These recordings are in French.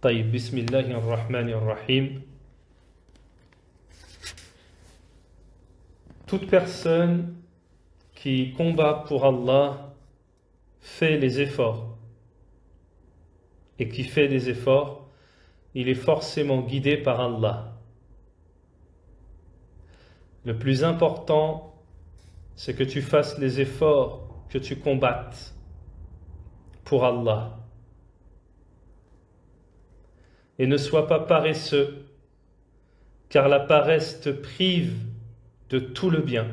طيب بسم الله الرحمن الرحيم. Toute personne qui combat pour Allah fait les efforts. Et qui fait des efforts, il est forcément guidé par Allah. Le plus important, c'est que tu fasses les efforts, que tu combattes pour Allah. Et ne sois pas paresseux, car la paresse te prive de tout le bien.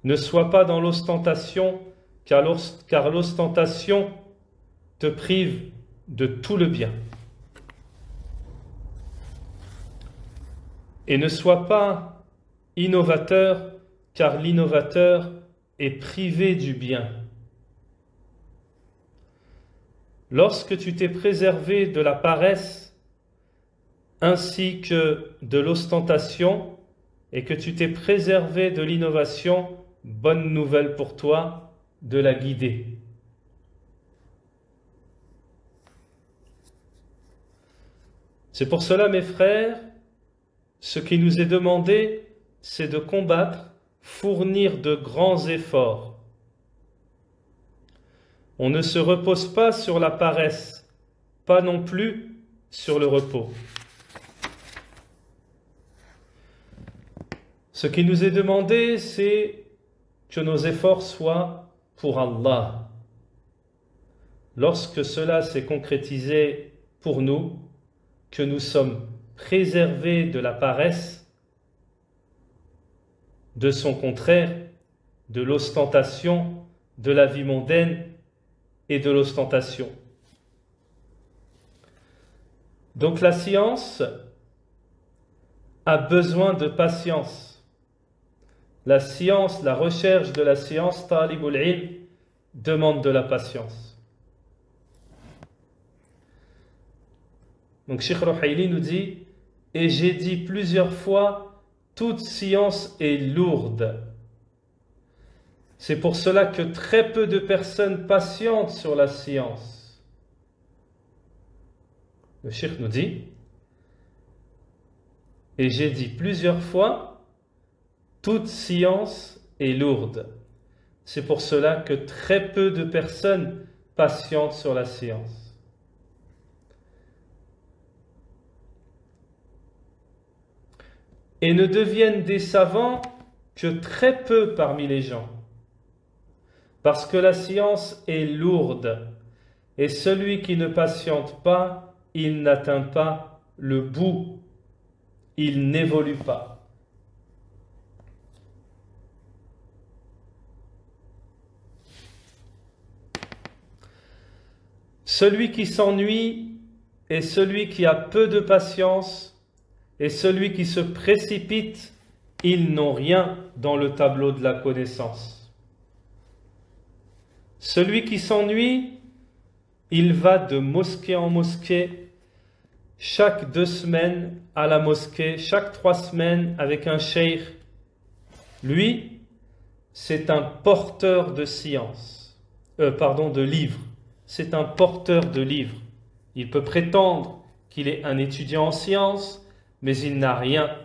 Ne sois pas dans l'ostentation, car l'ostentation te prive de tout le bien. Et ne sois pas innovateur, car l'innovateur est privé du bien. Lorsque tu t'es préservé de la paresse, ainsi que de l'ostentation, et que tu t'es préservé de l'innovation, bonne nouvelle pour toi, de la guider. C'est pour cela, mes frères, ce qui nous est demandé, c'est de combattre, fournir de grands efforts. On ne se repose pas sur la paresse, pas non plus sur le repos. Ce qui nous est demandé, c'est que nos efforts soient pour Allah. Lorsque cela s'est concrétisé pour nous, que nous sommes préservés de la paresse, de son contraire, de l'ostentation, de la vie mondaine et de l'ostentation. Donc la science a besoin de patience. La science, la recherche de la science, talibul ilm, demande de la patience. Donc Cheikh Ruhaili nous dit, et j'ai dit plusieurs fois, toute science est lourde. C'est pour cela que très peu de personnes patientent sur la science. Le Cheikh nous dit, et j'ai dit plusieurs fois, toute science est lourde. C'est pour cela que très peu de personnes patientent sur la science. Et ne deviennent des savants que très peu parmi les gens. Parce que la science est lourde, et celui qui ne patiente pas, il n'atteint pas le bout, il n'évolue pas. Celui qui s'ennuie est celui qui a peu de patience, et celui qui se précipite, ils n'ont rien dans le tableau de la connaissance. Celui qui s'ennuie, il va de mosquée en mosquée, chaque 2 semaines à la mosquée, chaque 3 semaines avec un cheikh. Lui, c'est un porteur de science, de livres. C'est un porteur de livres. Il peut prétendre qu'il est un étudiant en sciences, mais il n'a rien.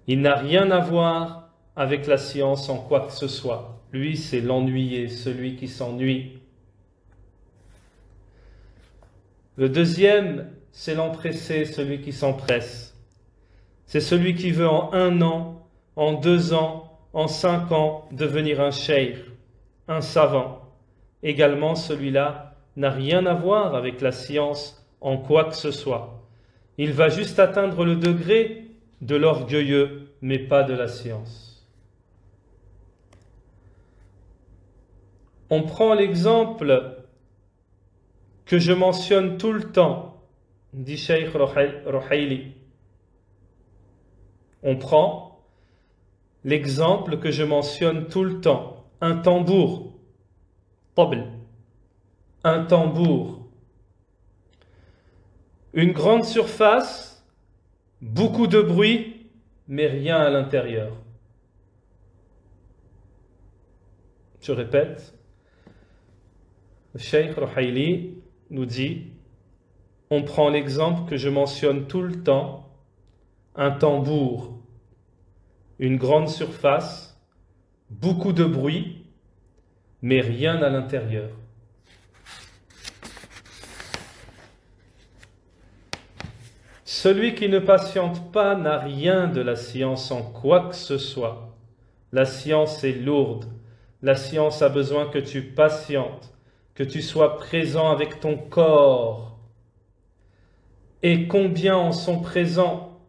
Il n'a rien à voir avec la science en quoi que ce soit. Lui, c'est l'ennuyé, celui qui s'ennuie. Le deuxième, c'est l'empressé, celui qui s'empresse. C'est celui qui veut en 1 an, en 2 ans, en 5 ans devenir un cheikh, un savant. Également, celui-là n'a rien à voir avec la science en quoi que ce soit. Il va juste atteindre le degré de l'orgueilleux, mais pas de la science. On prend l'exemple que je mentionne tout le temps, dit Cheikh Ruhaili. On prend l'exemple que je mentionne tout le temps, un tambour, tabl, un tambour. Une grande surface, beaucoup de bruit, mais rien à l'intérieur. Je répète, Le Cheikh Ruhaili nous dit, on prend l'exemple que je mentionne tout le temps, un tambour, une grande surface, beaucoup de bruit, mais rien à l'intérieur. Celui qui ne patiente pas n'a rien de la science en quoi que ce soit. La science est lourde. La science a besoin que tu patientes, que tu sois présent avec ton corps. Et combien en sont présents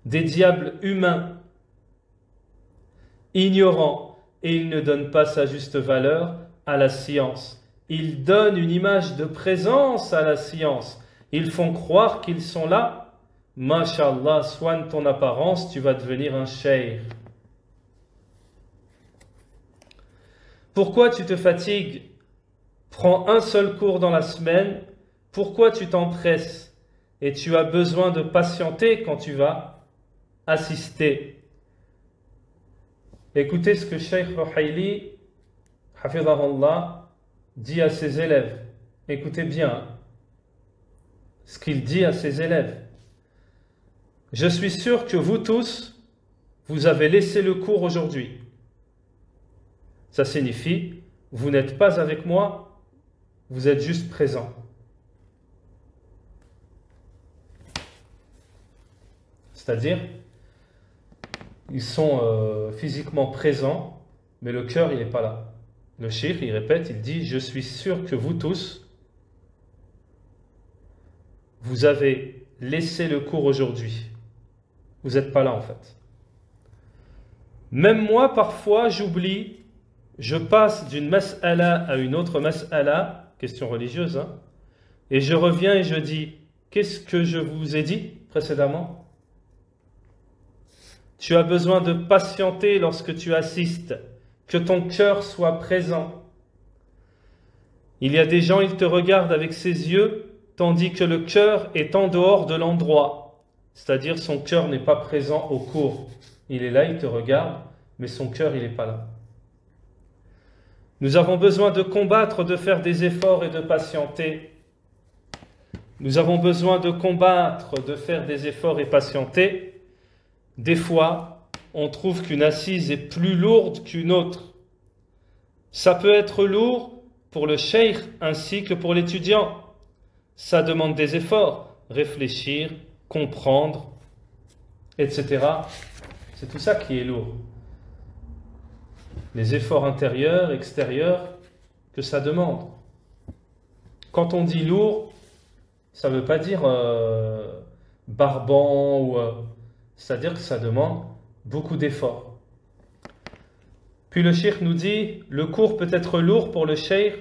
des diables humains, ignorants, et ils ne donnent pas sa juste valeur à la science. Ils donnent une image de présence à la science. Ils font croire qu'ils sont là. Masha'Allah, soigne ton apparence, tu vas devenir un cheikh. Pourquoi tu te fatigues? Prends un seul cours dans la semaine. Pourquoi tu t'empresses? Et tu as besoin de patienter quand tu vas assister. Écoutez ce que Cheikh Ruhaili, hafidhahullah, dit à ses élèves. Écoutez bien ce qu'il dit à ses élèves. Je suis sûr que vous tous, vous avez laissé le cours aujourd'hui. Ça signifie, vous n'êtes pas avec moi, vous êtes juste présent. C'est-à-dire, ils sont physiquement présents, mais le cœur, il n'est pas là. Le cheikh, il répète, il dit, je suis sûr que vous tous, vous avez laissé le cours aujourd'hui. Vous n'êtes pas là en fait. Même moi, parfois, j'oublie, je passe d'une mas'ala à une autre mas'ala, question religieuse, hein, et je reviens et je dis, qu'est-ce que je vous ai dit précédemment? Tu as besoin de patienter lorsque tu assistes, que ton cœur soit présent. Il y a des gens, ils te regardent avec ses yeux, tandis que le cœur est en dehors de l'endroit. C'est-à-dire son cœur n'est pas présent au cours. Il est là, il te regarde, mais son cœur, il n'est pas là. Nous avons besoin de combattre, de faire des efforts et de patienter. Nous avons besoin de combattre, de faire des efforts et patienter. Des fois, on trouve qu'une assise est plus lourde qu'une autre. Ça peut être lourd pour le cheikh ainsi que pour l'étudiant. Ça demande des efforts, réfléchir, comprendre, etc. C'est tout ça qui est lourd. Les efforts intérieurs, extérieurs que ça demande. Quand on dit lourd, ça ne veut pas dire barbant, ou c'est-à-dire que ça demande beaucoup d'efforts. Puis le cheikh nous dit, le cours peut être lourd pour le cheikh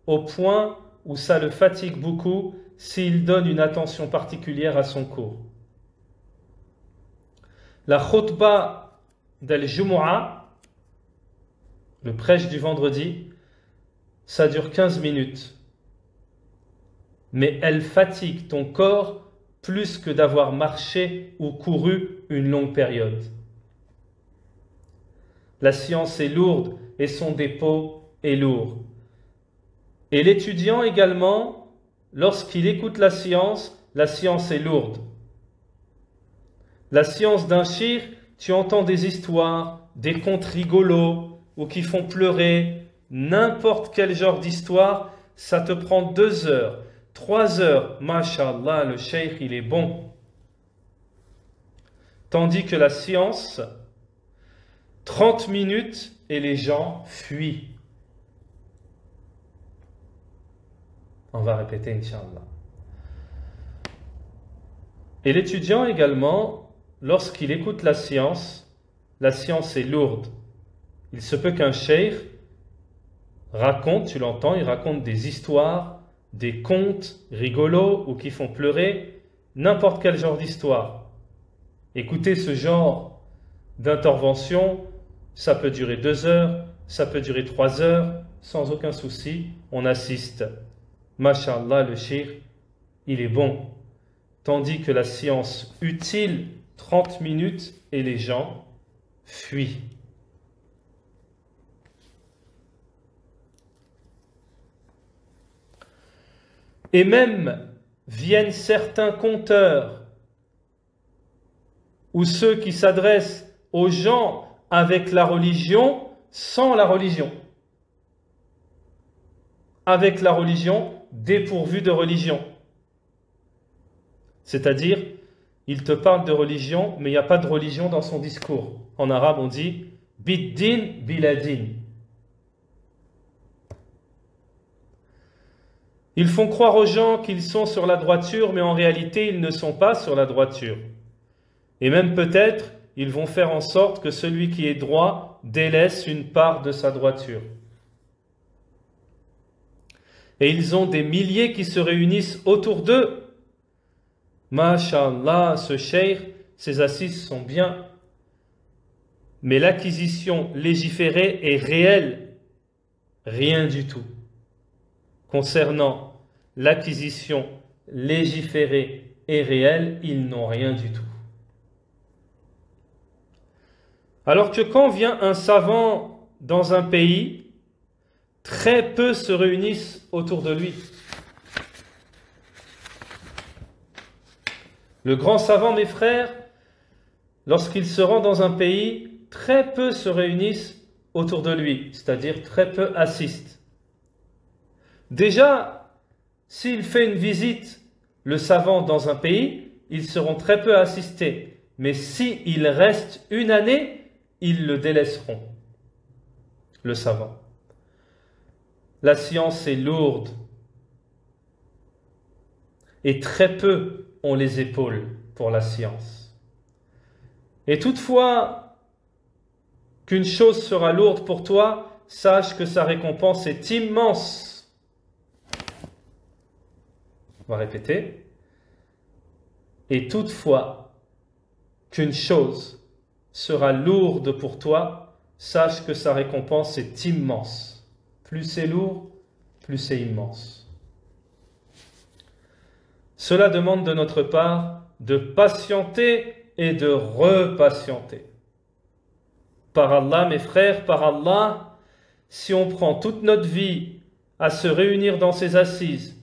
au point où ça le fatigue beaucoup s'il donne une attention particulière à son cours. La khutba d'Al-Jumu'ah, le prêche du vendredi, ça dure 15 minutes. Mais elle fatigue ton corps plus que d'avoir marché ou couru une longue période. La science est lourde et son dépôt est lourd. Et l'étudiant également, lorsqu'il écoute la science est lourde. La science d'un shir, tu entends des histoires, des contes rigolos ou qui font pleurer, n'importe quel genre d'histoire, ça te prend 2 heures, 3 heures. Masha'Allah, le cheikh, il est bon. Tandis que la science, 30 minutes et les gens fuient. On va répéter, Inch'Allah. Et l'étudiant également, lorsqu'il écoute la science est lourde. Il se peut qu'un cheikh raconte, tu l'entends, il raconte des histoires, des contes rigolos ou qui font pleurer, n'importe quel genre d'histoire. Écoutez ce genre d'intervention, ça peut durer 2 heures, ça peut durer 3 heures, sans aucun souci, on assiste. Masha'Allah, le cheikh, il est bon. Tandis que la science utile, 30 minutes et les gens fuient. Et même viennent certains conteurs ou ceux qui s'adressent aux gens avec la religion sans la religion. Avec la religion dépourvue de religion. C'est-à-dire, il te parle de religion, mais il n'y a pas de religion dans son discours. En arabe, on dit « biddin biladin ». Ils font croire aux gens qu'ils sont sur la droiture, mais en réalité, ils ne sont pas sur la droiture. Et même peut-être, ils vont faire en sorte que celui qui est droit délaisse une part de sa droiture. Et ils ont des milliers qui se réunissent autour d'eux. Masha'Allah, ce cheikh, ses assises sont bien. Mais l'acquisition légiférée est réelle. Rien du tout. Concernant l'acquisition légiférée et réelle, ils n'ont rien du tout. Alors que quand vient un savant dans un pays, très peu se réunissent autour de lui. Le grand savant, mes frères, lorsqu'il se rend dans un pays, très peu se réunissent autour de lui, c'est-à-dire très peu assistent. Déjà, s'il fait une visite, le savant, dans un pays, ils seront très peu assistés. Mais s'il reste une année, ils le délaisseront, le savant. La science est lourde et très peu ont les épaules pour la science. Et toutefois, qu'une chose sera lourde pour toi, sache que sa récompense est immense. On va répéter. Et toutefois, qu'une chose sera lourde pour toi, sache que sa récompense est immense. Plus c'est lourd, plus c'est immense. Cela demande de notre part de patienter et de repatienter. Par Allah, mes frères, par Allah, si on prend toute notre vie à se réunir dans ces assises,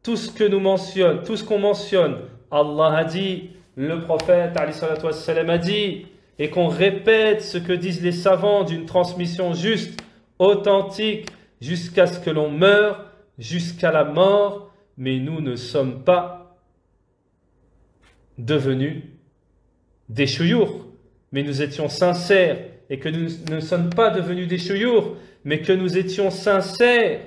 tout ce qu'on mentionne, Allah a dit, le prophète a dit, et qu'on répète ce que disent les savants d'une transmission juste, authentique, jusqu'à ce que l'on meure, jusqu'à la mort, mais nous ne sommes pas devenus des chouyours, mais nous étions sincères, et que nous ne sommes pas devenus des chouyours, mais que nous étions sincères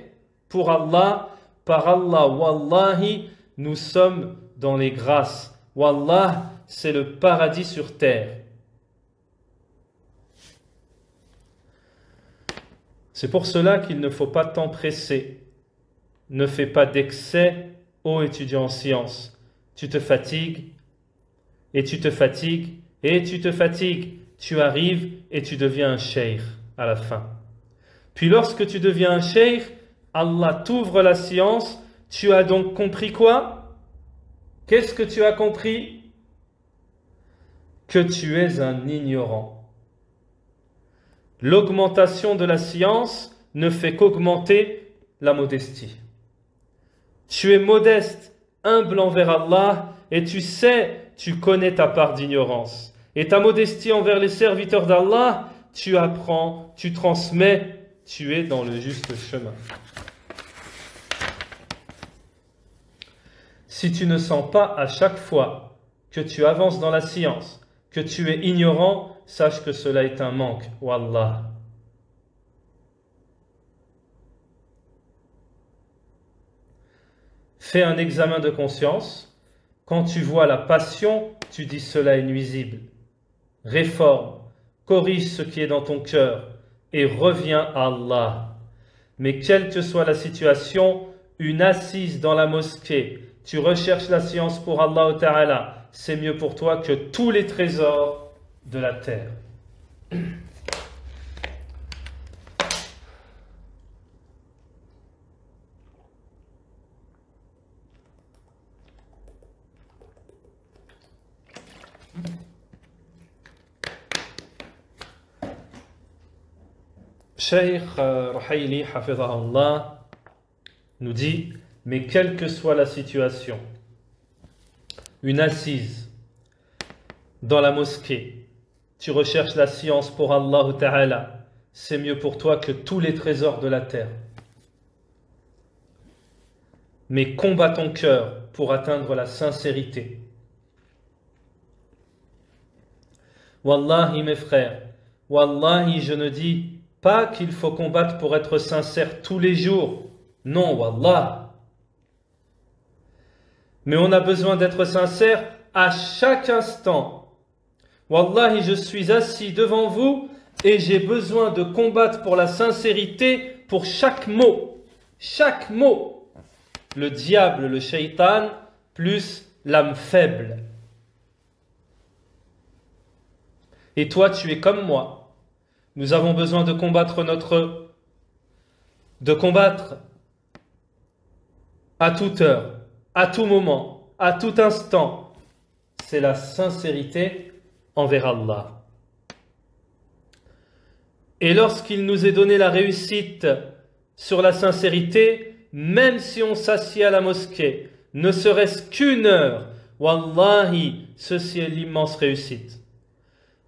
pour Allah. Par Allah, wallahi, nous sommes dans les grâces. Wallah, c'est le paradis sur terre. C'est pour cela qu'il ne faut pas t'empresser. Ne fais pas d'excès, ô étudiant en sciences. Tu te fatigues, et tu te fatigues, et tu te fatigues. Tu arrives et tu deviens un cheikh à la fin. Puis lorsque tu deviens un cheikh, Allah t'ouvre la science. Tu as donc compris quoi? Qu'est-ce que tu as compris? Que tu es un ignorant. L'augmentation de la science ne fait qu'augmenter la modestie. Tu es modeste, humble envers Allah, et tu sais, tu connais ta part d'ignorance. Et ta modestie envers les serviteurs d'Allah, tu apprends, tu transmets, tu es dans le juste chemin. Si tu ne sens pas à chaque fois que tu avances dans la science, que tu es ignorant, sache que cela est un manque. Wallah. Fais un examen de conscience. Quand tu vois la passion, tu dis cela est nuisible. Réforme, corrige ce qui est dans ton cœur et reviens à Allah. Mais quelle que soit la situation, une assise dans la mosquée, tu recherches la science pour Allah Ta'ala, c'est mieux pour toi que tous les trésors de la terre. Cheikh Ruhaili Hafidhahullah nous dit Mais quelle que soit la situation, une assise dans la mosquée, tu recherches la science pour Allah Ta'ala, c'est mieux pour toi que tous les trésors de la terre. Mais combat ton cœur pour atteindre la sincérité. Wallahi mes frères, Wallahi je ne dis pas qu'il faut combattre pour être sincère tous les jours. Non, Wallah. Mais on a besoin d'être sincère à chaque instant. Wallahi, je suis assis devant vous et j'ai besoin de combattre pour la sincérité pour chaque mot. Chaque mot. Le diable, le shaitan, plus l'âme faible. Et toi, tu es comme moi. Nous avons besoin de combattre à toute heure, à tout moment, à tout instant. C'est la sincérité envers Allah. Et lorsqu'il nous est donné la réussite sur la sincérité, même si on s'assied à la mosquée, ne serait-ce qu'une heure, Wallahi, ceci est l'immense réussite.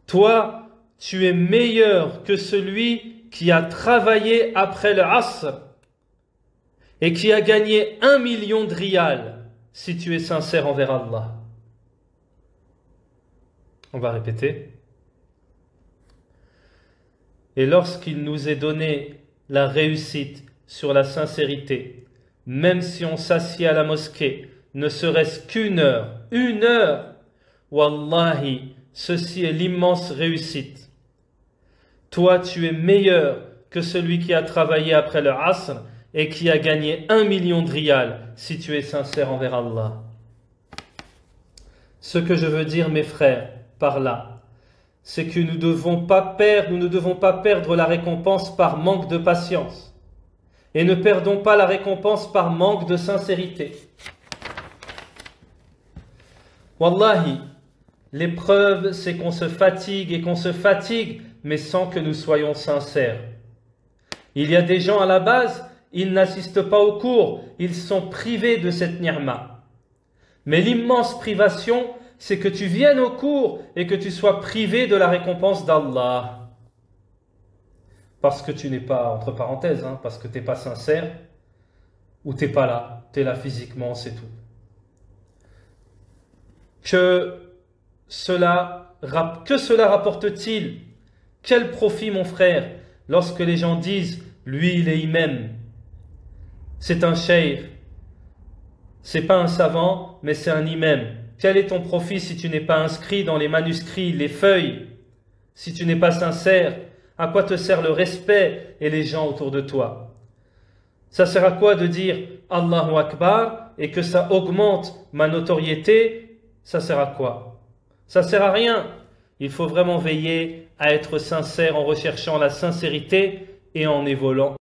Toi, tu es meilleur que celui qui a travaillé après le Asr et qui a gagné 1 million de riyals si tu es sincère envers Allah. On va répéter. Et lorsqu'il nous est donné la réussite sur la sincérité, même si on s'assied à la mosquée, ne serait-ce qu'une heure, Wallahi, ceci est l'immense réussite. Toi, tu es meilleur que celui qui a travaillé après le Asr et qui a gagné 1 million de riyals si tu es sincère envers Allah. Ce que je veux dire, mes frères, par là, c'est que nous ne devons pas perdre la récompense par manque de patience. Et ne perdons pas la récompense par manque de sincérité. Wallahi, l'épreuve, c'est qu'on se fatigue, mais sans que nous soyons sincères. Il y a des gens à la base, ils n'assistent pas au cours, ils sont privés de cette ni'ma. Mais l'immense privation, c'est que tu viennes au cours et que tu sois privé de la récompense d'Allah. Parce que tu n'es pas, entre parenthèses, parce que tu n'es pas sincère, ou tu n'es pas là, tu es là physiquement, c'est tout. Que cela rapporte-t-il? Quel profit, mon frère, lorsque les gens disent, lui il est imam, c'est un cheikh, c'est pas un savant, mais c'est un imam. Quel est ton profit si tu n'es pas inscrit dans les manuscrits, les feuilles? Si tu n'es pas sincère, à quoi te sert le respect et les gens autour de toi? Ça sert à quoi de dire Allahu Akbar et que ça augmente ma notoriété? Ça sert à quoi? Ça sert à rien. Il faut vraiment veiller à être sincère en recherchant la sincérité et en évoluant